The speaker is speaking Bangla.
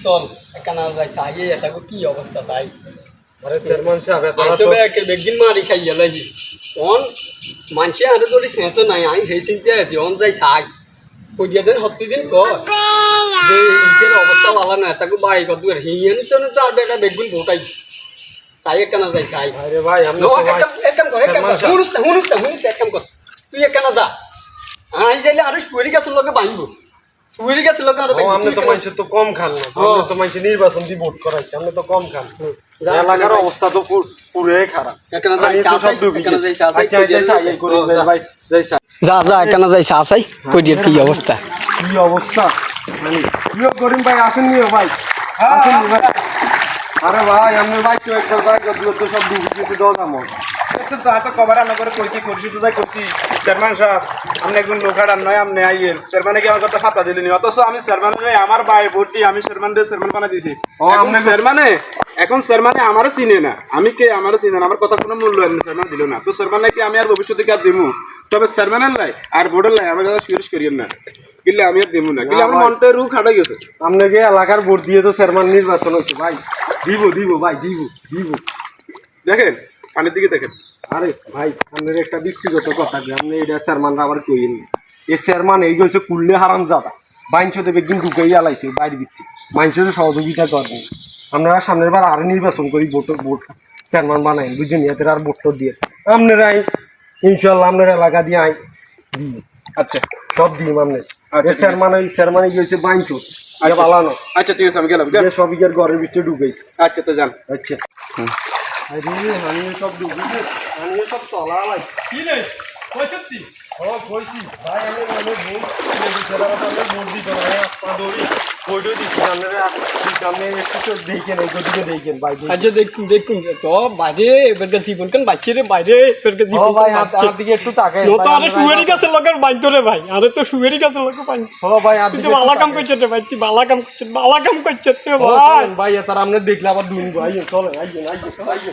চল একখানা যাই চাই এটা কি অবস্থা চাই আরে চেয়ারম্যান সাহেব তো বেগিন মারি খাই গেলাইছি অন মানছে আরো যদি শেষে নাই আমি সেই চিন্তা আছি অন যাই চাই কইয়া দিন সত্যি দিন ক যে ইটের অবস্থা ভালো না তাকে বাড়ি কত হিয়ান তো না তো আর একটা বেগুন ভোটাই চাই একখানা যাই চাই আরে ভাই আমি এক কাম কর শুনুস এক কাম কর তুই একখানা যা আমি যাইলে আরো সুয়েরি গাছের লোকে বাঁধবো সুয়েরি গাছের লোকে আরো আপনি তো মানুষ তো কম খান না আপনি তো মানুষ নির্বাচন দিয়ে ভোট করাইছে আপনি তো কম খান এলাকার অবস্থা তো পুরোই খারাপ একখানা যাই একখানা যাই ভাই যাই যা যা একখানা যাই চাই কই দিয়ে কি অবস্থা কি অবস্থা মানে কি করিম ভাই আসেন নিও ভাই আসেন ভাই আরে ভাই আমি ভাই তো একবার ভাই তো সব ডুবে গেছে দাদা মো তো এত কভার আনা করে কইছি করছি তো তাই করছি চেয়ারম্যান সাহেব আপনি একজন লোকার আর নয় আপনি আইয়েন চেয়ারম্যানে কি আমার কথা খাতা দিলেনি অথচ আমি চেয়ারম্যানের আমার বাই ভোট আমি চেয়ারম্যানদের চেয়ারম্যান বানা দিছি এখন চেয়ারম্যানে আমারও চিনে না আমি কে আমারও চিনে না আমার কথা কোনো মূল্যায়ন চেয়ারম্যান দিল না তো চেয়ারম্যানে কি আমি আর ভবিষ্যতে কি আর দেবো তবে চেয়ারম্যানের লাই আর ভোটের লাই আমার কথা সুরেশ করিয়েন না কিনলে আমি আর দেবো না কিনলে আমার মনটা রু খাটা গেছে আপনাকে এলাকার ভোট দিয়ে তো চেয়ারম্যান নির্বাচন হয়েছে ভাই দিব ভাই দিব দেখেন পানির দিকে দেখেন আরে ভাই আপনার একটা ব্যক্তিগত কথা যে আপনি এটা চেয়ারম্যানরা আবার কইেন এই চেয়ারম্যান এই গেছে কুললে হারাম জাদা বাইঞ্চ দেবে কিন্তু ঢুকেই আলাইছে বাইরে ভিত্তি মানুষের সহযোগিতা করবেন আপনারা সামনের বার আরো নির্বাচন করি ভোট চেয়ারম্যান বানাই বুঝছেন এদের আর ভোট দিয়ে আপনারাই ইনশাল্লাহ আপনার এলাকা দিয়ে আই দিই আচ্ছা সব দিই আপনার চেয়ারম্যান গেছে বাইঞ্চ পালানো আচ্ছা ঠিক আছে আমি গেলাম সব ইয়ের ঘরের ভিতরে ঢুকেছি আচ্ছা তো যান আচ্ছা আমি সব ঢুকেছি আমি সব তলা লাই কি রে কইছতি ও কইছি ভাই আমি মানে ভোট দিতে না দৌড়ি ভোটও দিচ্ছি সামনে একটু দেখেন এইদিকে দেখেন ভাই আচ্ছা দেখুন তো বাইরে এবারকে জীবন কেন বাচ্চা রে বাইরে এবারকে জীবন ভাই আমার দিকে একটু তাকায় তো আরে সুয়েরি গাছের লোকের বাইতো রে ভাই আরে তো সুয়েরি গাছের লোকের বাইতো ভাই তুই বালা কাম করছিস রে ভাই তুই বালা কাম করছিস রে ভাই ভাই তার আপনি দেখলে আবার দুন ভাই চলে আইয়েন